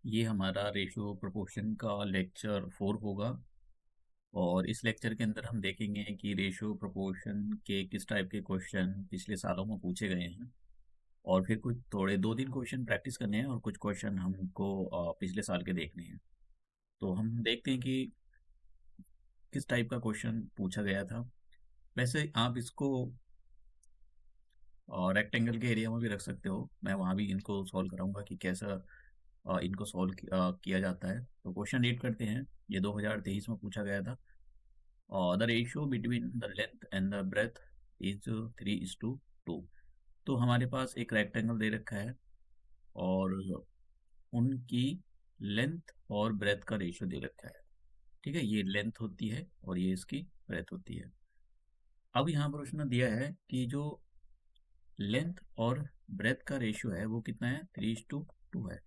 ये हमारा ratio proportion का लेक्चर 4 होगा। और इस लेक्चर के अंदर हम देखेंगे कि रेशियो प्रोपोर्शन के किस टाइप के क्वेश्चन पिछले सालों में पूछे गए हैं। और फिर कुछ थोड़े 2 दिन क्वेश्चन प्रैक्टिस करने हैं और कुछ क्वेश्चन हमको पिछले साल के देखने हैं। तो हम देखते हैं कि किस टाइप का क्वेश्चन पूछा गया था। वैसे आप इसको रेक्टेंगल के एरिया में भी रख सकते हो। मैं वहाँ भी इनको सॉल्व कराऊंगा कि कैसा इनको सॉल्व किया जाता है। तो क्वेश्चन रीड करते हैं। ये 2023 में पूछा गया था। The ratio between the length and the breadth is 3:2। तो हमारे पास एक रेक्टेंगल दे रखा है और उनकी लेंथ और ब्रेथ का रेशियो दे रखा है। ठीक है, ये लेंथ होती है और ये इसकी ब्रेथ होती है। अब यहाँ पर उसने दिया है कि जो लेंथ और ब्रेथ का रेशियो है वो कितना है, 3:2 है।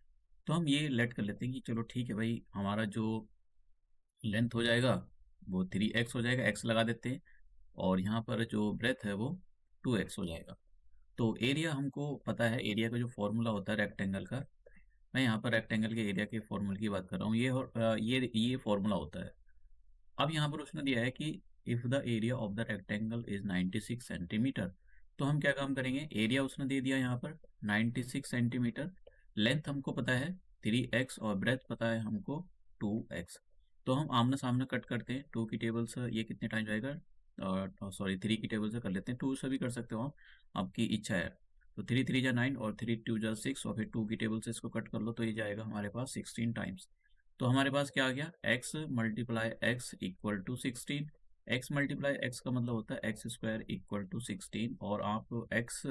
तो हम ये लेट कर लेते हैं कि चलो ठीक है भाई, हमारा जो लेंथ हो जाएगा वो 3x हो जाएगा, x लगा देते हैं। और यहाँ पर जो ब्रेथ है वो 2x हो जाएगा। तो एरिया हमको पता है, एरिया का जो फॉर्मूला होता है रेक्टेंगल का, मैं यहाँ पर रेक्टेंगल के एरिया के फॉर्मूले की बात कर रहा हूँ। ये फॉर्मूला होता है। अब यहाँ पर उसने दिया है कि if the area of the rectangle is 96 centimetre. तो हम क्या काम करेंगे, एरिया उसने दे दिया यहाँ पर 96 सेंटीमीटर, लेंथ हमको पता है 3x और ब्रेथ पता है हमको 2x। तो हम आमने सामने कट करते हैं। 2 की टेबल से ये कितने टाइम जाएगा, सॉरी 3 की टेबल से कर लेते हैं, 2 से भी कर सकते हो आप, आपकी इच्छा है। तो 3 3 जा 9 और 3 2 जा 6 और फिर 2 की टेबल से इसको कट कर लो तो ये जाएगा हमारे पास 16 टाइम्स। तो हमारे पास क्या आ गया, x multiply X equal to 16। x multiply X का मतलब होता है एक्स स्क्वायर इक्वल टू 16। और आप x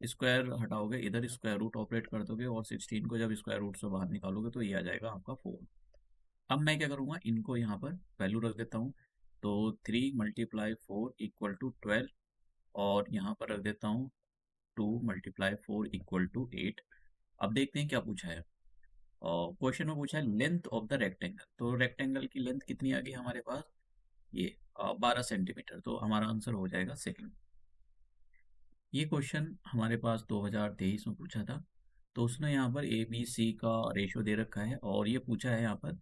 स्क्वायर हटाओगे, इधर स्क्वायर रूट ऑपरेट कर दोगे और 16 को जब स्क्वायर रूट से बाहर निकालोगे तो ये आ जाएगा आपका 4। अब मैं क्या करूँगा, इनको यहाँ पर वैल्यू रख देता हूँ। तो 3 मल्टीप्लाई 4 इक्वल टू 12 और यहाँ पर रख देता हूँ 2 मल्टीप्लाई 4 इक्वल टू 8। अब देखते हैं क्या पूछा है। क्वेश्चन में पूछा है लेंथ ऑफ द रेक्टेंगल। तो रेक्टेंगल की लेंथ कितनी आ गई हमारे पास, ये 12 सेंटीमीटर। तो हमारा आंसर हो जाएगा सेकंड। ये क्वेश्चन हमारे पास 2023 में पूछा था। तो उसने यहाँ पर ए बी सी का रेशियो दे रखा है और ये पूछा है यहाँ पर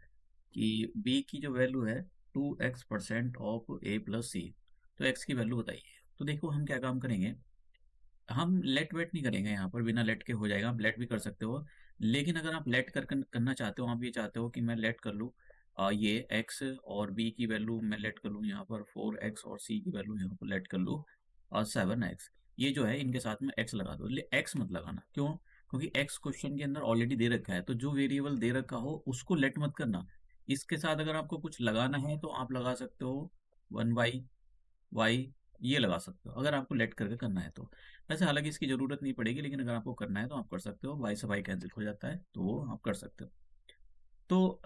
कि बी की जो वैल्यू है 2x% ऑफ ए प्लस सी। तो एक्स की वैल्यू बताइए। तो देखो हम क्या काम करेंगे, हम लेट वेट नहीं करेंगे यहाँ पर, बिना लेट के हो जाएगा। आप लेट भी कर सकते हो, लेकिन अगर आप लेट करना चाहते हो, आप ये चाहते हो कि मैं लेट कर लूँ ये x और b की वैल्यू मैं लेट कर लूँ यहाँ पर 4x और c की वैल्यू यहाँ पर लेट कर लूँ और 7x। ये जो है इनके साथ में x लगा दो, x मत लगाना। क्यों? क्योंकि x क्वेश्चन के अंदर ऑलरेडी दे रखा है, तो जो वेरिएबल दे रखा हो उसको लेट मत करना। इसके साथ अगर आपको कुछ लगाना है तो आप लगा सकते हो 1y वाई, ये लगा सकते हो अगर आपको लेट करके करना है तो। वैसे हालांकि इसकी ज़रूरत नहीं पड़ेगी, लेकिन अगर आपको करना है तो आप कर सकते हो। वाई से वाई कैंसिल हो जाता है तो वो आप कर सकते हो। तो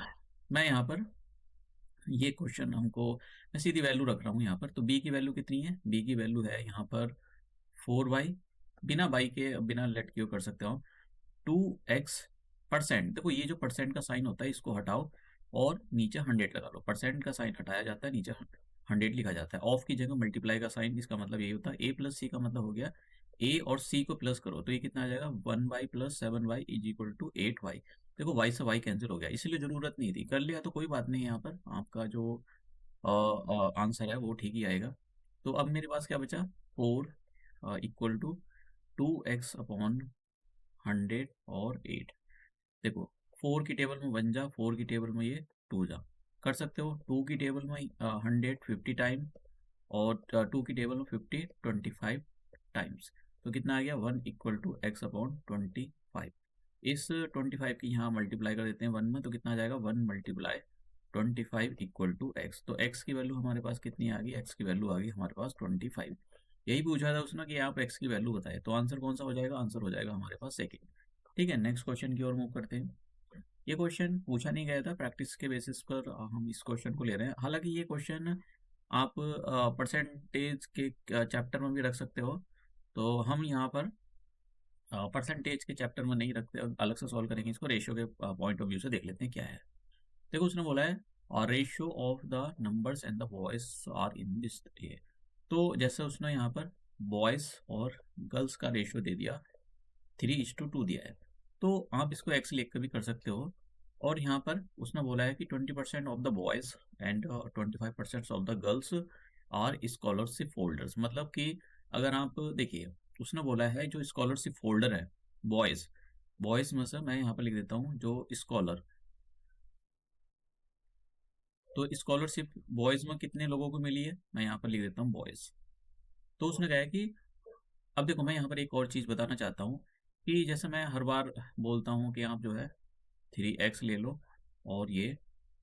मैं यहाँ पर ये क्वेश्चन हमको, मैं सीधी वैल्यू रख रहा हूँ यहाँ पर। तो बी की वैल्यू कितनी है, बी की वैल्यू है यहाँ पर 4y, बिना बाई के बिना लेट किए कर सकते हो। 2x परसेंट, देखो ये जो परसेंट का साइन होता है इसको हटाओ और नीचे 100 लगा लो। परसेंट का साइन हटाया जाता है, नीचे 100 लिखा जाता है। ऑफ की जगह मल्टीप्लाई का साइन, इसका मतलब यही होता है। ए प्लस सी का मतलब हो गया ए और सी को प्लस करो तो ये कितना आ जाएगा, 1y plus 7y is equal to 8y। देखो वाई से वाई कैंसिल हो गया, इसीलिए जरूरत नहीं थी, कर लिया तो कोई बात नहीं है। यहाँ पर आपका जो आंसर है वो ठीक ही आएगा। तो अब मेरे पास क्या बचा, 4 इक्वल टू 2x अपॉन 100 और 8। देखो 4 की टेबल में 1 जा, 4 की टेबल में ये 2 जा, कर सकते हो। 2 की टेबल में 150 टाइम और 2 की टेबल में 25 टाइम्स। तो कितना आ गया, 1 इक्वल टू एक्स अपॉन 25। इस 25 की यहाँ मल्टीप्लाई कर देते हैं 1 में, तो कितना आ जाएगा, 1 मल्टीप्लाई 25 इक्वल टू एक्स। तो एक्स की वैल्यू हमारे पास कितनी आ गई, एक्स की वैल्यू आ गई हमारे पास 25। यही पूछा था उसने कि आप एक्स की वैल्यू बताए। तो आंसर कौन सा हो जाएगा, आंसर हो जाएगा हमारे पास सेकंड। ठीक है, नेक्स्ट क्वेश्चन की ओर मूव करते हैं। ये क्वेश्चन पूछा नहीं गया था, प्रैक्टिस के बेसिस पर हम इस क्वेश्चन को ले रहे हैं। हालांकि ये क्वेश्चन आप परसेंटेज के चैप्टर में भी रख सकते हो। तो हम यहाँ पर परसेंटेज के चैप्टर में नहीं रखते, अलग से सॉल्व करेंगे इसको। रेशियो के पॉइंट ऑफ व्यू से देख लेते हैं क्या है। देखो उसने बोला है और ratio of the numbers and the boys are in this ये। तो जैसे उसने यहाँ पर बॉयज़ और गर्ल्स का रेशियो दे दिया, 3:2 दिया है। तो आप इसको एक्स लिख कर भी कर सकते हो और यहाँ पर उसने बोला है कि 20% of the boys and 25% of the girls are scholarship holders. मतलब कि अगर आप देखिए, उसने बोला है जो स्कॉलरशिप होल्डर है बॉयज, बॉयज में से मैं यहाँ पर लिख देता हूँ जो स्कॉलर, तो स्कॉलरशिप बॉयज में कितने लोगों को मिली है, मैं यहाँ पर लिख देता हूँ बॉयज। तो उसने कहा है कि अब देखो, मैं यहाँ पर एक और चीज़ बताना चाहता हूँ कि जैसे मैं हर बार बोलता हूँ कि आप जो है 3x ले लो और ये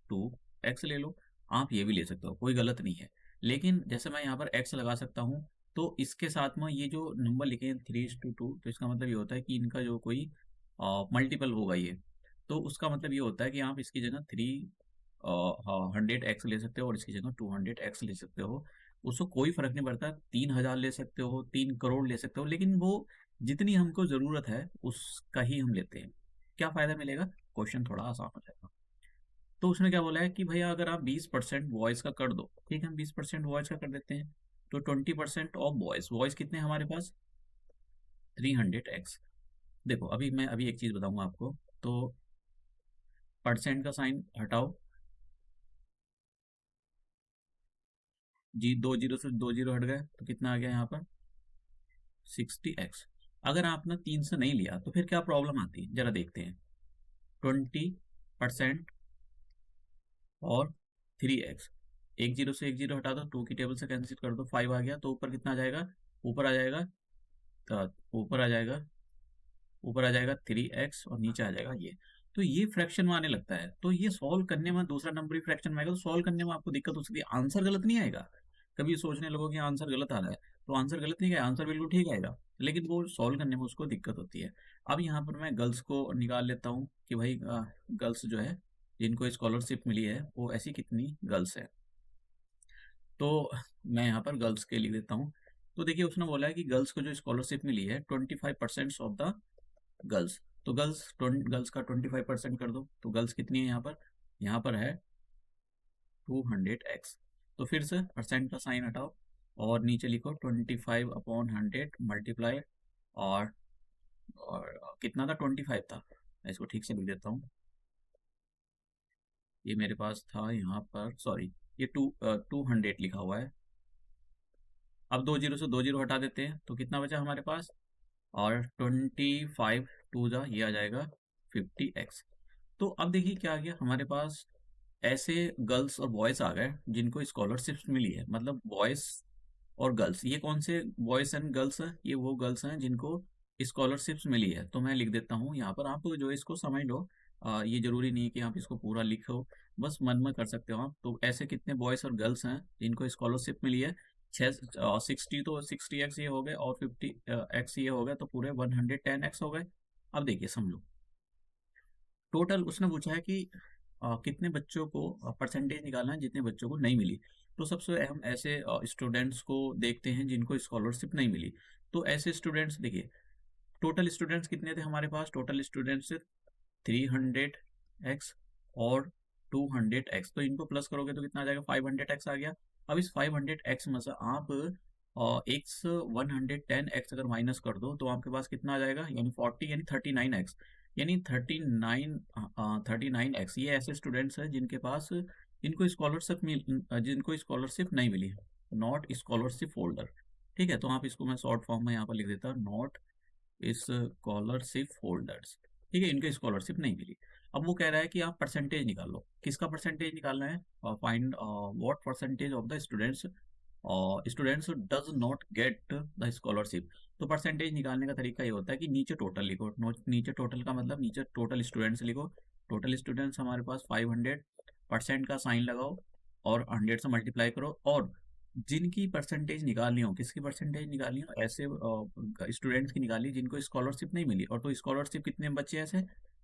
2x ले लो, आप ये भी ले सकते हो, कोई गलत नहीं है। लेकिन जैसे मैं यहाँ पर x लगा सकता हूँ, तो इसके साथ में ये जो नंबर लिखे हैं 3:2, तो इसका मतलब ये होता है कि इनका जो कोई मल्टीपल होगा ये, तो उसका मतलब ये होता है कि आप इसकी जगह 300x ले सकते हो और इसकी जगह 200x ले सकते हो। उसको कोई फर्क नहीं पड़ता, 3,000 ले सकते हो, 3 करोड़ ले सकते हो, लेकिन वो जितनी हमको ज़रूरत है उसका ही हम लेते हैं। क्या फ़ायदा मिलेगा? क्वेश्चन थोड़ा आसान हो जाएगा। तो उसने क्या बोला है कि भैया अगर आप 20% वॉइस का कर दो, ठीक है, हम 20% वॉइस का कर देते हैं, तो 20% ऑफ वॉइस, वॉइस कितने हैं हमारे पास? 300x। देखो अभी मैं अभी एक चीज़ बताऊंगा आपको, तो परसेंट का साइन हटाओ जी, 2 जीरो से 2 जीरो हट गए, तो कितना आ गया यहाँ पर? 60x। अगर आपने 3 से नहीं लिया तो फिर क्या प्रॉब्लम आती है, जरा देखते हैं। 20% और 3x, 1 जीरो से 1 जीरो हटा दो, 2 की टेबल से कैंसिल कर दो, 5 आ गया, तो ऊपर कितना आ जाएगा? ऊपर आ जाएगा ऊपर आ जाएगा, ऊपर आ जाएगा 3x और नीचे आ जाएगा ये। तो ये फ्रैक्शन में आने लगता है, तो ये सॉल्व करने में, दूसरा नंबर ही फ्रैक्शन में आएगा, तो सॉल्व करने में आपको दिक्कत हो सकती है, आंसर गलत नहीं आएगा। कभी सोचने लगो कि आंसर गलत आ रहा है, तो आंसर गलत नहीं आएगा, आंसर बिल्कुल ठीक आएगा, लेकिन वो सॉल्व करने में उसको दिक्कत होती है। अब यहाँ पर मैं गर्ल्स को निकाल लेता हूँ कि भाई गर्ल्स जो है जिनको स्कॉलरशिप मिली है वो ऐसी कितनी गर्ल्स है। तो मैं यहाँ पर गर्ल्स के लिख देता हूँ। तो देखिए उसने बोला है कि गर्ल्स को जो स्कॉलरशिप मिली है 25% ऑफ द गर्ल्स, तो गर्ल्स का 25% कर दो, तो गर्ल्स कितनी है यहाँ पर? यहाँ पर है 200x। तो फिर से परसेंट का साइन हटाओ और नीचे लिखो 25/100 मल्टीप्लाई, और कितना था? 25 था, मैं इसको ठीक से लिख देता हूँ। ये मेरे पास था यहाँ पर, सॉरी, ये 200 लिखा हुआ है। अब 2 जीरो से 2 जीरो हटा देते हैं, तो कितना बचा हमारे पास? और 25 टू जा ये आ जाएगा 50x। तो अब देखिए क्या आ गया हमारे पास, ऐसे गर्ल्स और बॉयज आ गए जिनको स्कॉलरशिप्स मिली है, मतलब बॉयज और गर्ल्स, ये कौन से बॉयज एंड गर्ल्स हैं? ये वो गर्ल्स हैं जिनको स्कॉलरशिप्स मिली है। तो मैं लिख देता हूँ यहाँ पर, आप जो इसको समझ लो, ये जरूरी नहीं है कि आप इसको पूरा लिखो, बस मन में कर सकते हो आप। तो ऐसे कितने बॉयज और गर्ल्स हैं जिनको स्कॉलरशिप मिली है? 60, तो 60x ये हो गए और 50x ये हो गए, तो पूरे 110x हो गए। अब देखिए समझो, टोटल उसने पूछा है कि कितने बच्चों को परसेंटेज निकालना है जितने बच्चों को नहीं मिली। तो सबसे हम ऐसे स्टूडेंट्स को देखते हैं जिनको स्कॉलरशिप नहीं मिली। तो ऐसे स्टूडेंट्स देखिए, टोटल स्टूडेंट्स कितने थे हमारे पास? टोटल स्टूडेंट्स 300x और 200x, तो इनको प्लस करोगे तो कितना आ जाएगा? 500x आ गया। अब इस 500x में से आप x 110x अगर माइनस कर दो तो आपके पास कितना आ जाएगा? यानी 40, यानी 39x, यानी 39x। ये ऐसे स्टूडेंट्स हैं जिनके पास, जिनको स्कॉलरशिप नहीं मिली, नॉट स्कॉलरशिप होल्डर। ठीक है, तो आप इसको मैं शॉर्ट फॉर्म में यहाँ पर लिख देता हूँ, नॉट स्कॉलरशिप होल्डर्स। ठीक है, इनके स्कॉलरशिप नहीं मिली। अब वो कह रहा है कि आप परसेंटेज निकाल लो, किसका परसेंटेज निकालना है? Find what percentage of the students does not get the scholarship. तो परसेंटेज निकालने का तरीका ये होता है कि नीचे टोटल लिखो, नीचे टोटल का मतलब नीचे टोटल स्टूडेंट्स लिखो। टोटल स्टूडेंट्स हमारे पास 500, परसेंट का साइन लगाओ और 100 से मल्टीप्लाई करो, और जिनकी परसेंटेज निकालनी हो, किसकी परसेंटेज निकालनी हो? ऐसे स्टूडेंट्स की निकाली जिनको स्कॉलरशिप नहीं मिली, और तो स्कॉलरशिप कितने बच्चे ऐसे?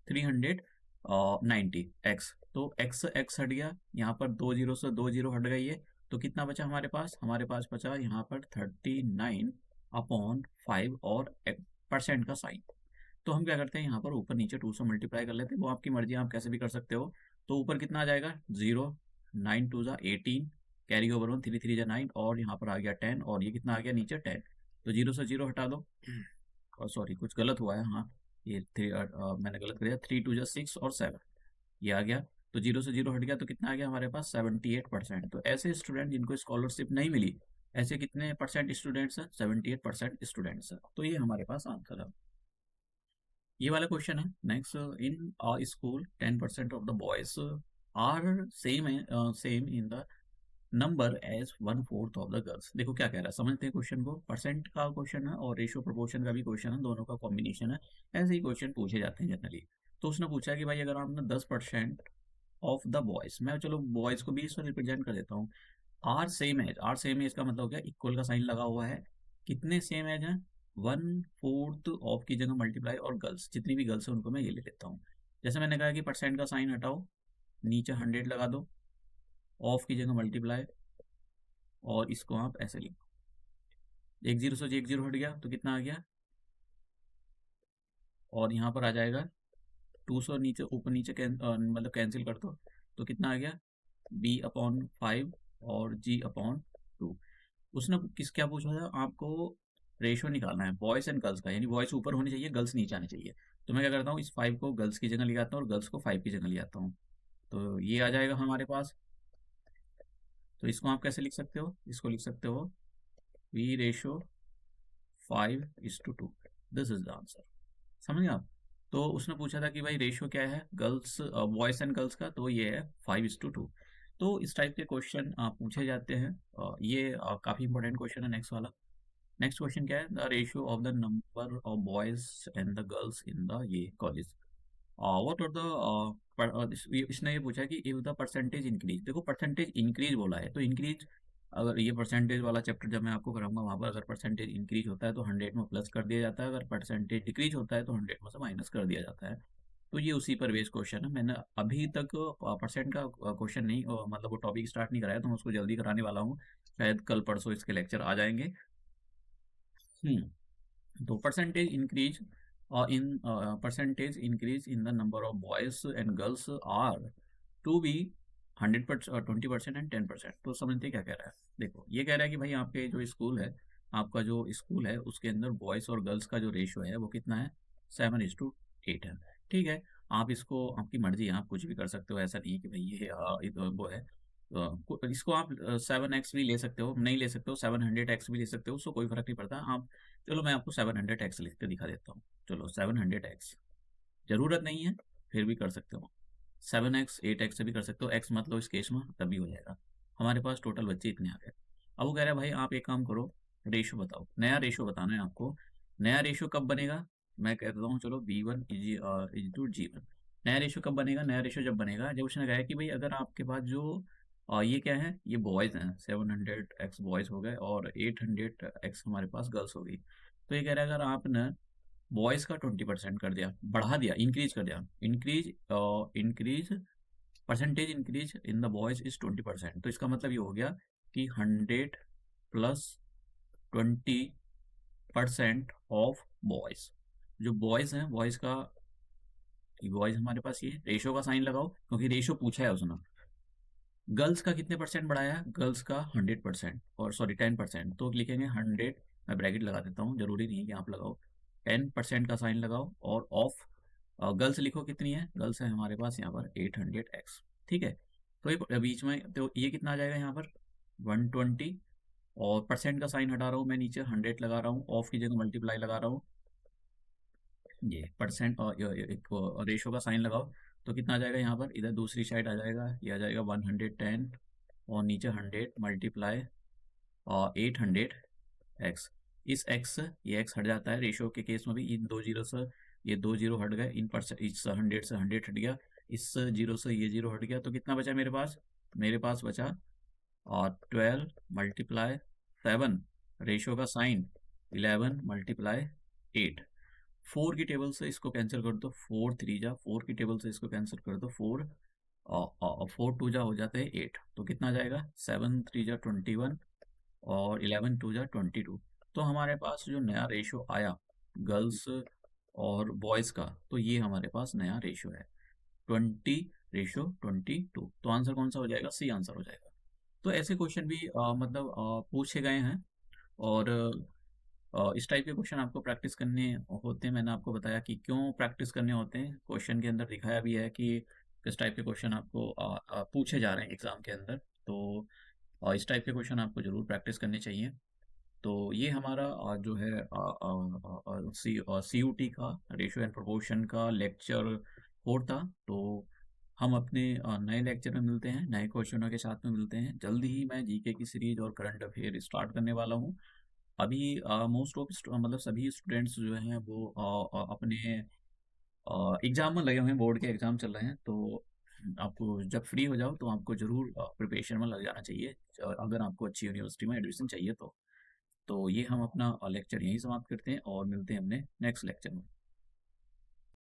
390x। तो x x हट गया, यहाँ पर 2 जीरो से 2 जीरो हट गई है, तो कितना बचा हमारे पास? हमारे पास बचा यहाँ पर 39/5 और परसेंट का साइन। तो हम क्या करते हैं, यहाँ पर ऊपर नीचे 2 से मल्टीप्लाई कर लेते हैं, वो आपकी मर्जी, आप कैसे भी कर सकते हो। तो ऊपर कितना आ जाएगा? 0, 9 टू जा 18, कैरी ओवर 1, 3 3 जा 9, और यहाँ पर आ गया 10, और ये कितना आ गया नीचे 10। तो 0 से 0 हटा दो, और सॉरी कुछ गलत हुआ है, हाँ ये मैंने गलत कर दिया, 3 2 जा 6 और 7, ये आ गया, तो 0 से 0 हट गया तो कितना आ गया हमारे पास 78%। तो ऐसे स्टूडेंट जिनको स्कॉलरशिप नहीं मिली, ऐसे कितने परसेंट स्टूडेंट्स हैं? 78% स्टूडेंट्स हैं। तो ये हमारे पास आंसर है। ये वाला क्वेश्चन है next, in school 10% of the boys are same in the number as 1/4 of the girls. देखो क्या कह रहा है, समझते हैं क्वेश्चन को। परसेंट का क्वेश्चन है और रेशियो प्रोपोर्शन का भी क्वेश्चन है, दोनों का कॉम्बिनेशन है। ऐसे ही क्वेश्चन पूछे जाते हैं जनरली। तो उसने पूछा कि भाई अगर आपने 10% ऑफ द बॉयज, मैं चलो बॉयज को 20 से रिप्रेजेंट कर देता हूँ, आर सेम एज का मतलब क्या, इक्वल का साइन लगा हुआ है। कितने सेम एज हैं? 1/4 ऑफ की जगह मल्टीप्लाई, और गर्ल्स जितनी भी गर्ल्स है उनको मैं ये ले लेता हूँ। जैसे मैंने कहा कि परसेंट का साइन हटाओ, नीचे 100 लगा दो, ऑफ की जगह मल्टीप्लाई, और इसको आप ऐसे लिखो। एक जीरो से एक जीरो हट गया तो कितना आ गया, और यहाँ पर आ जाएगा 2 से नीचे ऊपर नीचे मतलब कैंसिल कर दो, तो कितना आ गया b/5 और g/2। उसने किस क्या पूछा था आपको? रेशियो निकालना है बॉयज एंड गर्ल्स का, यानी बॉयज ऊपर होने चाहिए, गर्ल्स नीचे आने चाहिए। तो मैं क्या करता हूँ, इस 5 को गर्ल्स की जगह ले आता हूँ और गर्ल्स को 5 की जगह ले आता हूँ, तो ये आ जाएगा हमारे पास। तो इसको आप कैसे लिख सकते हो? इसको लिख सकते हो v ratio 5:2। This is the answer. समझ आप? तो उसने पूछा था कि भाई रेशियो क्या है गर्ल्स बॉयज एंड गर्ल्स का, तो ये है 5:2। तो इस टाइप के क्वेश्चन पूछे जाते हैं। ये काफ़ी इंपॉर्टेंट क्वेश्चन है। नेक्स्ट वाला, नेक्स्ट क्वेश्चन क्या है, the ratio of the number of boys and the girls in the ये कॉलेज। व्हाट आर द, इसने ये पूछा कि इफ द परसेंटेज इंक्रीज। देखो परसेंटेज इंक्रीज बोला है, तो इंक्रीज, अगर ये परसेंटेज वाला चैप्टर जब मैं आपको कराऊंगा वहाँ पर, अगर परसेंटेज इंक्रीज होता है तो 100 में प्लस कर दिया जाता है, अगर परसेंटेज डिक्रीज होता है तो 100 में से माइनस कर दिया जाता है। तो ये उसी पर बेस्ड क्वेश्चन है। मैंने अभी तक परसेंट का क्वेश्चन नहीं मतलब वो टॉपिक स्टार्ट नहीं कराया, तो मैं उसको जल्दी कराने वाला हूँ। शायद कल परसों इसके लेक्चर आ जाएंगे। तो percentage increase in the number of boys and girls are to be 100%, 20% and 10%। तो समझते क्या कह रहा है? देखो ये कह रहा है कि भाई आपके जो स्कूल है, आपका जो स्कूल है उसके अंदर बॉयज़ और गर्ल्स का जो रेशियो है वो कितना है? 7:8 है। ठीक है, आप इसको, आपकी मर्जी है, आप कुछ भी कर सकते हो, ऐसा नहीं है कि भाई ये वो है। इसको आप 7x भी ले सकते हो, नहीं ले सकते हो 700x भी ले सकते हो, उसको कोई फर्क नहीं पड़ता। आप, चलो मैं आपको 700x लिख के दिखा देता हूँ। चलो 700x, ज़रूरत नहीं है फिर भी कर सकते हो। 7x 8x से भी कर सकते हो, x मत लो इस केस में, तब भी हो जाएगा। हमारे पास टोटल बच्चे इतने आ गए। अब वो कह रहा है भाई आप एक काम करो, रेशो बताओ, नया रेशो बताना है आपको। नया रेशो कब बनेगा? मैं कहता हूँ चलो b1:g1। नया रेशो कब बनेगा? नया रेशो जब बनेगा जब उसने कहा कि भाई अगर आपके पास जो ये क्या है, ये बॉयज़ हैं, 700x बॉयज़ हो गए और 800x हमारे पास गर्ल्स हो गई। तो ये कह रहा है अगर आपने बॉयज़ का 20% कर दिया, बढ़ा दिया, इंक्रीज कर दिया, increase percentage increase in the boys is 20%। तो इसका मतलब ये हो गया कि 100 प्लस 20% ऑफ बॉयज़। जो बॉयज़ हैं, बॉयज़ का, बॉयज़ हमारे पास ये रेशो का साइन लगाओ क्योंकि रेशो पूछा है उसने। गर्ल्स का कितने परसेंट बढ़ाया? गर्ल्स का 100%, और सॉरी 10%, तो लिखेंगे 100, मैं ब्रैकेट लगा देता हूँ, जरूरी नहीं है कि आप लगाओ। 10% का साइन लगाओ और ऑफ गर्ल्स लिखो, कितनी है गर्ल्स? है हमारे पास यहाँ पर 800x। ठीक है, तो ये बीच में, तो ये कितना आ जाएगा यहाँ पर 120, और परसेंट का साइन हटा रहा हूँ मैं, नीचे 100 लगा रहा हूँ, ऑफ की जगह मल्टीप्लाई लगा रहा हूँ, ये परसेंट और एक रेशो का साइन लगाओ, तो कितना आ जाएगा यहाँ पर, इधर दूसरी साइड आ जाएगा, ये आ जाएगा 110, और नीचे 100 मल्टीप्लाई और 800x। इस x, ये x हट जाता है रेशो के केस में भी, इन दो जीरो से ये दो जीरो हट गए, इन परसेंट, इस 100 से 100 हट गया, इस जीरो से ये जीरो हट गया, तो कितना बचा मेरे पास? मेरे पास बचा और 12 मल्टीप्लाई 7, रेशो का साइन 11 मल्टीप्लाई 8। 4 की टेबल से इसको कैंसिल कर दो, 4 3 जा, 4 की टेबल से इसको कैंसिल कर दो, 4 और 4 2 जा हो जाते हैं 8, तो कितना जाएगा 7 3 जा 21 और 11 2 जा 22। तो हमारे पास जो नया रेशो आया गर्ल्स और बॉयज़ का, तो ये हमारे पास नया रेशो है 20:22। तो आंसर कौन सा हो जाएगा? सी आंसर हो जाएगा। तो ऐसे क्वेश्चन भी मतलब पूछे गए हैं, और इस टाइप के क्वेश्चन आपको प्रैक्टिस करने होते हैं। मैंने आपको बताया कि क्यों प्रैक्टिस करने होते हैं, क्वेश्चन के अंदर दिखाया भी है कि किस टाइप के क्वेश्चन आपको पूछे जा रहे हैं एग्ज़ाम के अंदर। तो इस टाइप के क्वेश्चन आपको ज़रूर प्रैक्टिस करने चाहिए। तो ये हमारा जो है सीयूटी का रेशियो एंड प्रोपोर्शन का लेक्चर 4 था। तो हम अपने नए लेक्चर में मिलते हैं, नए क्वेश्चनों के साथ में मिलते हैं। जल्द ही मैं जीके की सीरीज़ और करंट अफेयर स्टार्ट करने वाला हूँ। अभी मोस्ट ऑफ मतलब सभी स्टूडेंट्स जो हैं वो अपने एग्ज़ाम में लगे हुए हैं, बोर्ड के एग्ज़ाम चल रहे हैं। तो आपको जब फ्री हो जाओ तो आपको ज़रूर प्रिपरेशन में लग जाना चाहिए, अगर आपको अच्छी यूनिवर्सिटी में एडमिशन चाहिए तो। तो ये हम अपना लेक्चर यहीं समाप्त करते हैं और मिलते हैं अपने नेक्स्ट लेक्चर में।